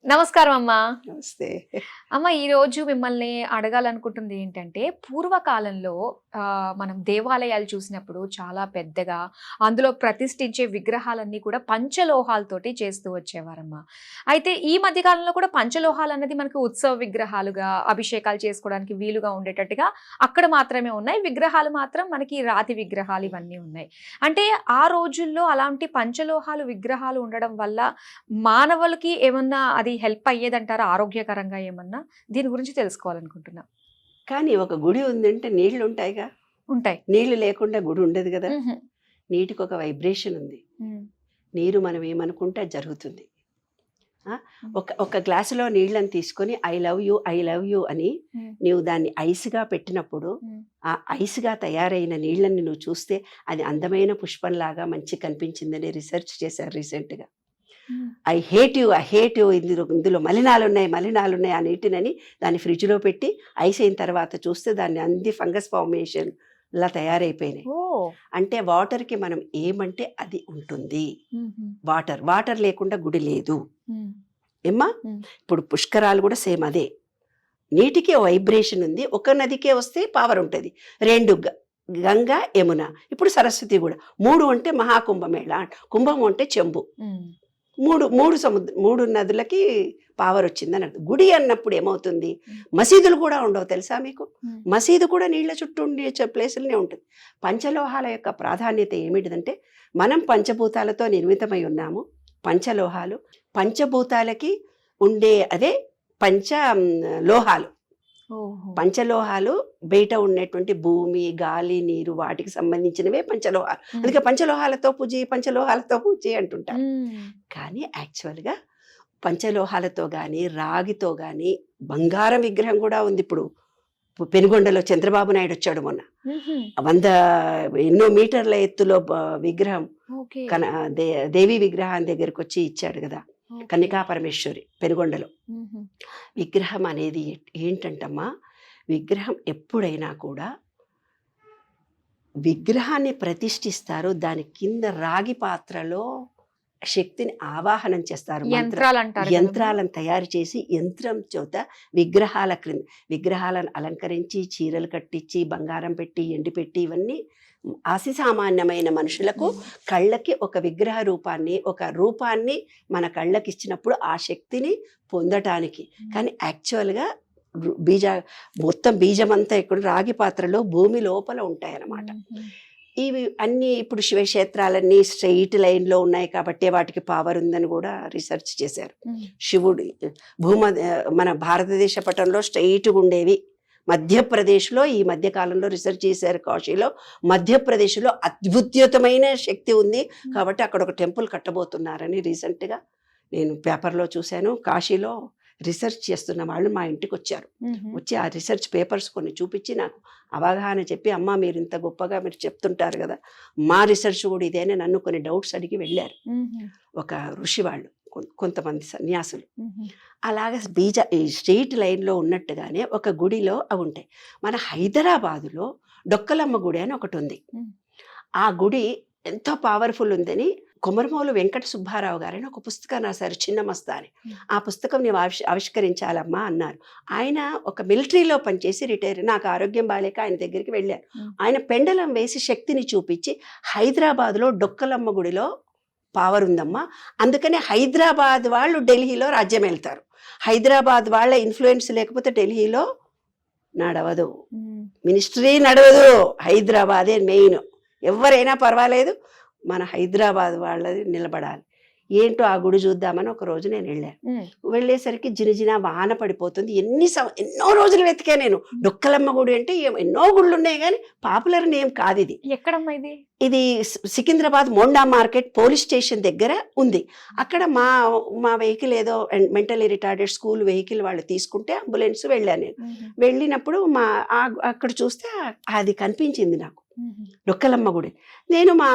నమస్కారం అమ్మా. నమస్తే. అమ్మ, ఈరోజు మిమ్మల్ని అడగాలనుకుంటుంది ఏంటంటే, పూర్వకాలంలో మనం దేవాలయాలు చూసినప్పుడు చాలా పెద్దగా అందులో ప్రతిష్ఠించే విగ్రహాలన్నీ కూడా పంచలోహాలతోటి చేస్తూ వచ్చేవారమ్మా. అయితే ఈ మధ్య కాలంలో కూడా పంచలోహాలు అన్నది మనకు ఉత్సవ విగ్రహాలుగా అభిషేకాలు చేసుకోవడానికి వీలుగా ఉండేటట్టుగా అక్కడ మాత్రమే ఉన్నాయి. విగ్రహాలు మాత్రం మనకి రాతి విగ్రహాలు ఇవన్నీ ఉన్నాయి. అంటే ఆ రోజుల్లో అలాంటి పంచలోహాలు విగ్రహాలు ఉండడం వల్ల మానవులకి ఏమన్నా అది హెల్ప్ అయ్యేదంటారా ఆరోగ్యకరంగా ఏమన్నా? దీని గురించి తెలుసుకోవాలనుకుంటున్నా. కానీ ఒక గుడి ఉందంటే నీళ్లు ఉంటాయిగా. ఉంటాయి. నీళ్లు లేకుండా గుడి ఉండదు కదా. హుహు. నీటికి ఒక వైబ్రేషన్ ఉంది. హ్మ్. నీరు మనం ఏమనుకుంటే అది జరుగుతుంది. ఒక ఒక గ్లాసులో నీళ్ళని తీసుకొని ఐ లవ్ యూ అని నీవు దాన్ని ఐస్గా పెట్టినప్పుడు ఆ ఐస్గా తయారైన నీళ్ళని నువ్వు చూస్తే అది అందమైన పుష్పంలాగా మంచి కనిపించిందని రీసెర్చ్ చేశారు రీసెంట్గా. ఐ హేట్ యూ ఇందులో మలినాలు ఉన్నాయి ఆ నీటినని దాన్ని ఫ్రిడ్జ్లో పెట్టి ఐస్ అయిన తర్వాత చూస్తే దాన్ని అంది ఫంగస్ ఫార్మేషన్ లా తయారైపోయినాయి. అంటే వాటర్కి మనం ఏమంటే అది ఉంటుంది. వాటర్ లేకుండా గుడి లేదు ఏమ్మా. ఇప్పుడు పుష్కరాలు కూడా సేమ్ అదే. నీటికి వైబ్రేషన్ ఉంది. ఒక నదికే వస్తే పవర్ ఉంటుంది. రెండు గంగా యమున, ఇప్పుడు సరస్వతి కూడా. 3 అంటే మహాకుంభమేళ, కుంభం అంటే చెంబు. మూడు నదులకి పవర్ వచ్చిందని అర్థం. గుడి అన్నప్పుడు ఏమవుతుంది, మసీదులు కూడా ఉండవు తెలుసా మీకు. మసీదు కూడా నీళ్ల చుట్టూ ఉండే ప్లేసులనే ఉంటుంది. పంచలోహాల యొక్క ప్రాధాన్యత ఏమిటిదంటే, మనం పంచభూతాలతో నిర్మితమై ఉన్నాము. పంచలోహాలు పంచభూతాలకి ఉండే అదే పంచలోహాలు. పంచలోహాలు బయట ఉన్నటువంటి భూమి, గాలి, నీరు వాటికి సంబంధించినవే పంచలోహాలు. అందుకే పంచలోహాలతో పూజ అంటుంటారు. కానీ యాక్చువల్గా పంచలోహాలతో కానీ రాగితో కానీ బంగారం విగ్రహం కూడా ఉంది. ఇప్పుడు పెనుగొండలో చంద్రబాబు నాయుడు వచ్చాడు మొన్న. 100 మీటర్ల ఎత్తులో విగ్రహం దేవి విగ్రహం దగ్గరకు వచ్చి ఇచ్చాడు కదా, కన్నికా పరమేశ్వరి పెనుగొండలో. విగ్రహం అనేది ఏంటంటమ్మా, విగ్రహం ఎప్పుడైనా కూడా విగ్రహాన్ని ప్రతిష్ఠిస్తారు, దాని కింద రాగి పాత్రలో శక్తిని ఆవాహనం చేస్తారు. యంత్రాలను తయారు చేసి యంత్రం చేత విగ్రహాలను అలంకరించి చీరలు కట్టించి బంగారం పెట్టి ఎండి పెట్టి ఇవన్నీ అతి సామాన్యమైన మనుషులకు కళ్ళకి ఒక విగ్రహ రూపాన్ని మన కళ్ళకి ఇచ్చినప్పుడు ఆ శక్తిని పొందటానికి. కానీ యాక్చువల్గా మొత్తం బీజమంతా ఇక్కడ రాగి పాత్రలో భూమి లోపల ఉంటాయన్నమాట. ఇవి అన్నీ ఇప్పుడు శివక్షేత్రాలన్నీ స్ట్రెయిట్ లైన్లో ఉన్నాయి కాబట్టి వాటికి పవర్ ఉందని కూడా రీసెర్చ్ చేశారు. శివుడు మన భారతదేశ పటంలో స్ట్రెయిట్గా ఉండేవి మధ్యప్రదేశ్లో ఈ మధ్యకాలంలో రీసెర్చ్ చేశారు. కాశీలో మధ్యప్రదేశ్లో అద్భుతమైన శక్తి ఉంది కాబట్టి అక్కడ ఒక టెంపుల్ కట్టబోతున్నారని రీసెంట్గా నేను పేపర్లో చూశాను. కాశీలో రీసెర్చ్ చేస్తున్న వాళ్ళు మా ఇంటికి వచ్చారు. వచ్చి ఆ రీసెర్చ్ పేపర్స్ కొన్ని చూపించి నాకు అవగాహన చెప్పి, అమ్మ మీరు ఇంత గొప్పగా మీరు చెప్తుంటారు కదా, మా రీసెర్చ్ కూడా ఇదేనే నన్ను కొన్ని డౌట్స్ అడిగి వెళ్ళారు. ఒక ఋషి వాళ్ళు, కొంతమంది సన్యాసులు. అలాగే స్ట్రెయిట్ లైన్లో ఉన్నట్టుగానే ఒక గుడిలో అవి ఉంటాయి. మన హైదరాబాదులో డొక్కలమ్మ గుడి అని ఒకటి ఉంది. ఆ గుడి ఎంతో పవర్ఫుల్ ఉందని కొమరమౌలు వెంకట సుబ్బారావు గారని ఒక పుస్తకం రాశారు, చిన్న మస్తా అని. ఆ పుస్తకం నీవు ఆవిష్కరించాలమ్మా అన్నారు. ఆయన ఒక మిలిటరీలో పనిచేసి రిటైర్. నాకు ఆరోగ్యం బాగాలేక ఆయన దగ్గరికి వెళ్ళారు. ఆయన పెండలం వేసి శక్తిని చూపించి హైదరాబాద్లో డొక్కలమ్మ గుడిలో పవర్ ఉందమ్మా, అందుకని హైదరాబాద్ వాళ్ళు ఢిల్లీలో రాజ్యం వెళ్తారు. హైదరాబాద్ వాళ్ళ ఇన్ఫ్లుయెన్స్ లేకపోతే ఢిల్లీలో నడవదు, మినిస్ట్రీ నడవదు. హైదరాబాదే మెయిన్. ఎవరైనా పర్వాలేదు, మన హైదరాబాద్ వాళ్ళది నిలబడాలి. ఏంటో ఆ గుడి చూద్దామని ఒక రోజు నేను వెళ్ళాను. వెళ్ళేసరికి జినజిన వాన పడిపోతుంది. ఎన్నో రోజులు వెతికా నేను. డొక్కలమ్మ గుడి అంటే ఎన్నో గుళ్ళు ఉన్నాయి కానీ పాపులర్ నేమ్ కాదు ఇది. ఎక్కడమ్మా ఇది Secunderabad Monda market police station దగ్గర ఉంది. అక్కడ మా వెహికల్ ఏదో మెంటలీ రిటార్డెడ్ స్కూల్ వెహికల్ వాళ్ళు తీసుకుంటే అంబులెన్స్ వెళ్ళాను నేను. వెళ్ళినప్పుడు అక్కడ చూస్తే అది కనిపించింది నాకు, డొక్కలమ్మ గుడి. నేను మా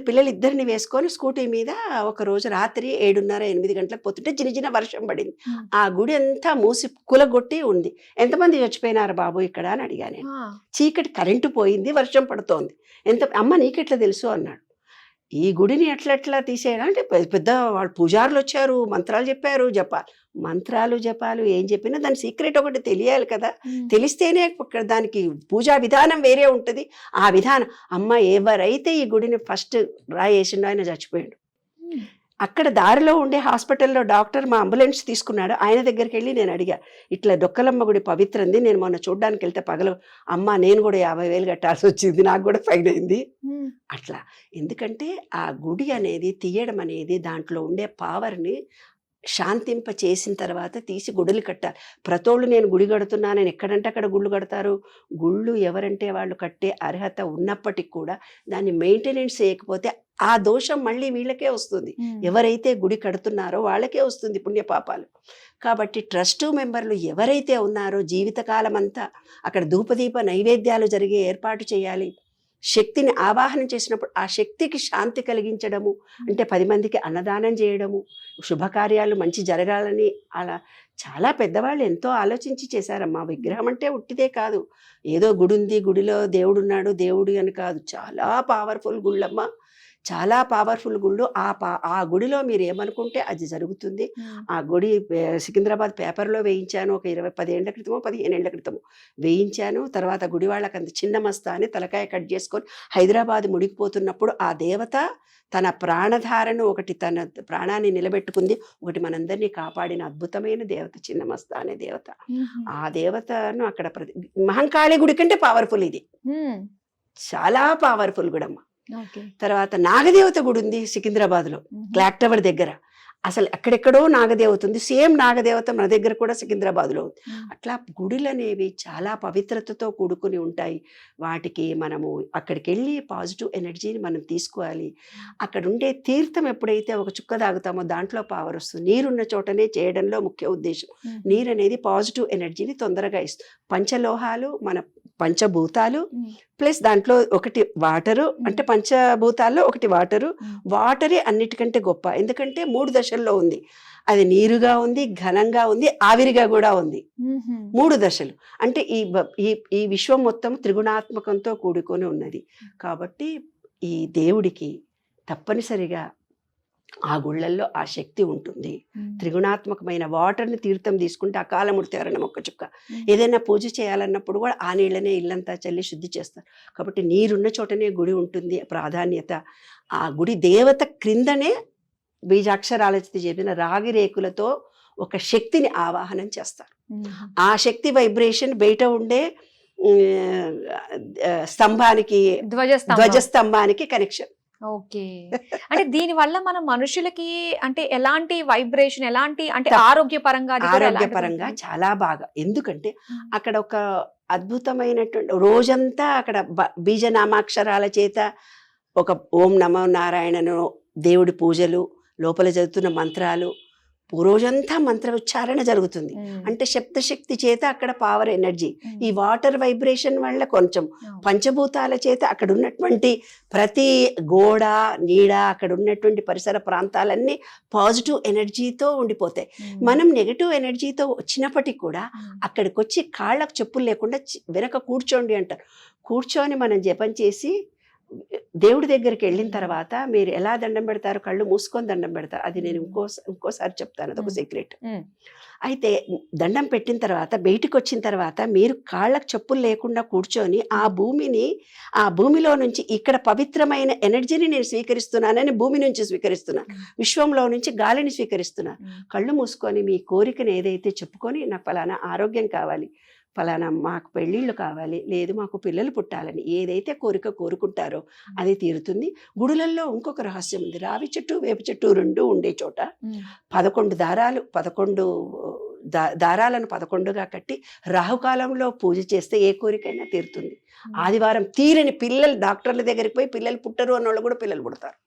పిల్లలు ఇద్దరిని వేసుకొని స్కూటీ మీద ఒక రోజు రాత్రి 7:30-8 గంటలకు పోతుంటే జినజిన వర్షం పడింది. ఆ గుడి అంతా మూసి కులగొట్టి ఉంది. ఎంతమంది చచ్చిపోయినారు బాబు ఇక్కడ అని అడిగాను. చీకటి, కరెంటు పోయింది, వర్షం పడుతోంది. అమ్మ నీకెట్లా తెలుసు అన్నాడు. ఈ గుడిని ఎట్లా తీసేయాలి అంటే పెద్ద వాళ్ళు పూజారులు వచ్చారు, మంత్రాలు చెప్పారు, మంత్రాలు జపాలు ఏం చెప్పినా దాని సీక్రెట్ ఒకటి తెలియాలి కదా. తెలిస్తేనే దానికి పూజా విధానం వేరే ఉంటుంది. ఆ విధానం ఎవరైతే ఈ గుడిని ఫస్ట్ రాయేసిండో ఆయన చచ్చిపోయాడు. అక్కడ దారిలో ఉండే హాస్పిటల్లో డాక్టర్ మా అంబులెన్స్ తీసుకున్నాడు. ఆయన దగ్గరికి వెళ్ళి నేను అడిగా, ఇట్లా డొక్కలమ్మ గుడి పవిత్రంది, నేను మొన్న చూడడానికి వెళ్తే పగల నేను కూడా 50,000 కట్టాల్సి వచ్చింది, నాకు కూడా ఫైన్ అయింది అట్లా. ఎందుకంటే ఆ గుడి అనేది తీయడం అనేది దాంట్లో ఉండే పవర్ని శాంతింప చేసిన తర్వాత తీసి గుడులు కట్టాలి. ప్రతోళ్ళు నేను గుడి కడుతున్నా, నేను ఎక్కడంటే అక్కడ గుళ్ళు కడతారు. గుళ్ళు ఎవరంటే వాళ్ళు కట్టే అర్హత ఉన్నప్పటికి కూడా దాన్ని మెయింటెనెన్స్ చేయకపోతే ఆ దోషం మళ్ళీ వీళ్ళకే వస్తుంది. ఎవరైతే గుడి కడుతున్నారో వాళ్ళకే వస్తుంది పుణ్యపాపాలు. కాబట్టి ట్రస్టు మెంబర్లు ఎవరైతే ఉన్నారో జీవితకాలం అంతా అక్కడ ధూపదీప నైవేద్యాలు జరిగే ఏర్పాటు చేయాలి. శక్తిని ఆవాహన చేసినప్పుడు ఆ శక్తికి శాంతి కలిగించడము, అంటే 10 మందికి అన్నదానం చేయడము, శుభకార్యాలు మంచి జరగాలని అలా చాలా పెద్దవాళ్ళు ఎంతో ఆలోచించి చేశారమ్మా. విగ్రహం అంటే ఉట్టిదే కాదు, ఏదో గుడి ఉంది, గుడిలో దేవుడు ఉన్నాడు, దేవుడు అని కాదు. చాలా పవర్ఫుల్ గుళ్ళమ్మ, చాలా పవర్ఫుల్ గుళ్ళు. ఆ గుడిలో మీరు ఏమనుకుంటే అది జరుగుతుంది. ఆ గుడి సికింద్రాబాద్ పేపర్లో వేయించాను, ఒక 10 ఏళ్ల క్రితమో 15 ఏళ్ల క్రితమో వేయించాను. తర్వాత గుడి వాళ్ళకి అంత చిన్న మస్తా అని తలకాయ కట్ చేసుకొని హైదరాబాద్ ముడిగిపోతున్నప్పుడు ఆ దేవత తన ప్రాణధారను ఒకటి, తన ప్రాణాన్ని నిలబెట్టుకుంది, ఒకటి మనందరినీ కాపాడిన అద్భుతమైన దేవత చిన్న మస్తా అనే దేవత. ఆ దేవతను అక్కడ మహంకాళి గుడి కంటే పవర్ఫుల్ ఇది, చాలా పవర్ఫుల్ గుడమ్మ. తర్వాత నాగదేవత గుడి ఉంది సికింద్రాబాద్లో, క్లాక్ టవర్ దగ్గర. అసలు ఎక్కడెక్కడో నాగదేవత ఉంది, సేమ్ నాగదేవత మన దగ్గర కూడా సికింద్రాబాద్లో ఉంది. అట్లా గుడులు అనేవి చాలా పవిత్రతతో కూడుకుని ఉంటాయి. వాటికి మనము అక్కడికి వెళ్ళి పాజిటివ్ ఎనర్జీని మనం తీసుకోవాలి. అక్కడ ఉండే తీర్థం ఎప్పుడైతే ఒక చుక్క తాగుతామో దాంట్లో పవర్ వస్తుంది. నీరున్న చోటనే చేయడంలో ముఖ్య ఉద్దేశం. నీరు అనేది పాజిటివ్ ఎనర్జీని తొందరగా ఇస్తుంది. పంచలోహాలు మన పంచభూతాలు ప్లస్ దాంట్లో ఒకటి వాటరు, అంటే పంచభూతాల్లో ఒకటి వాటరు. వాటరే అన్నిటికంటే గొప్ప, ఎందుకంటే 3 దశల్లో ఉంది. అది నీరుగా ఉంది, ఘనంగా ఉంది, ఆవిరిగా కూడా ఉంది. 3 దశలు అంటే ఈ విశ్వం మొత్తం త్రిగుణాత్మకంతో కూడుకొని ఉన్నది. కాబట్టి ఈ దేవుడికి తప్పనిసరిగా ఆ గుళ్ళల్లో ఆ శక్తి ఉంటుంది. త్రిగుణాత్మకమైన వాటర్ని తీర్థం తీసుకుంటే అకాలమూర్తి ఎవరైనా ఒక్క చుక్క ఏదైనా పూజ చేయాలన్నప్పుడు కూడా ఆ నీళ్ళనే ఇల్లంతా చల్లి శుద్ధి చేస్తారు. కాబట్టి నీరున్న చోటనే గుడి ఉంటుంది ప్రాధాన్యత. ఆ గుడి దేవత క్రిందనే బీజాక్షరాలతో చెప్పిన రాగి రేకులతో ఒక శక్తిని ఆవాహనం చేస్తారు. ఆ శక్తి వైబ్రేషన్ బయట ఉండే స్తంభానికి, ధ్వజస్తంభానికి కనెక్షన్. ఓకే. అంటే దీని వల్ల మనం మనుషులకి అంటే ఎలాంటి వైబ్రేషన్, ఎలాంటి అంటే ఆరోగ్యపరంగా చాలా బాగా. ఎందుకంటే అక్కడ ఒక అద్భుతమైనటువంటి రోజంతా అక్కడ బీజనామాక్షరాల చేత ఒక ఓం నమో నారాయణను దేవుడి పూజలు, లోపల జరుగుతున్న మంత్రాలు, రోజంతా మంత్ర ఉచ్చారణ జరుగుతుంది. అంటే శబ్దశక్తి చేత అక్కడ పవర్ ఎనర్జీ, ఈ వాటర్ వైబ్రేషన్ వల్ల కొంచెం పంచభూతాల చేత అక్కడ ఉన్నటువంటి ప్రతి గోడ నీడ అక్కడ ఉన్నటువంటి పరిసర ప్రాంతాలన్నీ పాజిటివ్ ఎనర్జీతో ఉండిపోతాయి. మనం నెగటివ్ ఎనర్జీతో వచ్చినప్పటికీ కూడా అక్కడికి వచ్చి కాళ్ళకు చెప్పులు లేకుండా వెనక కూర్చోండి అంటారు. కూర్చొని మనం జపం చేసి దేవుడి దగ్గరికి వెళ్ళిన తర్వాత మీరు ఎలా దండం పెడతారు, కళ్ళు మూసుకొని దండం పెడతారు. అది నేను ఇంకోసారి చెప్తాను, అదొక సీక్రెట్. అయితే దండం పెట్టిన తర్వాత బయటికి వచ్చిన తర్వాత మీరు కాళ్ళకు చెప్పులు లేకుండా కూర్చొని ఆ భూమిలో నుంచి ఇక్కడ పవిత్రమైన ఎనర్జీని నేను స్వీకరిస్తున్నానని భూమి నుంచి స్వీకరిస్తున్నాను, విశ్వంలో నుంచి గాలిని స్వీకరిస్తున్నాను. కళ్ళు మూసుకొని మీ కోరికను ఏదైతే చెప్పుకొని, నాకు ఫలానా ఆరోగ్యం కావాలి, ఫలానా మాకు పెళ్ళిళ్ళు కావాలి, లేదు మాకు పిల్లలు పుట్టాలని ఏదైతే కోరుకుంటారో అది తీరుతుంది. గుడులల్లో ఇంకొక రహస్యం ఉంది. రావి చెట్టు వేప చెట్టు 2 ఉండే చోట 11 దారాలను 11గా కట్టి రాహుకాలంలో పూజ చేస్తే ఏ కోరికైనా తీరుతుంది. ఆదివారం తీరని పిల్లలు డాక్టర్ల దగ్గరికి పోయి పిల్లలు పుట్టరు అన్నోళ్ళు కూడా పిల్లలు పుడతారు.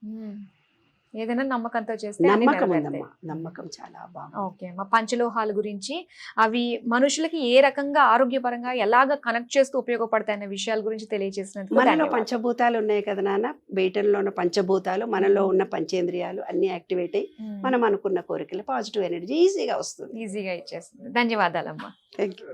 ఏదైనా నమ్మకంతో చేస్తే నమ్మకం ఉందమ్మా, నమ్మకం చాలా బాగుంది. ఓకే అమ్మా. పంచలోహాల గురించి అవి మనుషులకి ఏ రకంగా ఆరోగ్యపరంగా ఎలాగ కనెక్ట్ చేస్తూ ఉపయోగపడతాయి అనే విషయాల గురించి తెలియజేసినందుకు. మనలో పంచభూతాలు ఉన్నాయి కదా నాన్న, బయటలో ఉన్న పంచభూతాలు, మనలో ఉన్న పంచేంద్రియాలు అన్ని యాక్టివేట్ అయ్యి మనం అనుకున్న కోరికలు పాజిటివ్ ఎనర్జీ ఈజీగా వస్తుంది, ఈజీగా ఇచ్చేస్తుంది. ధన్యవాదాలమ్మా. Thank you.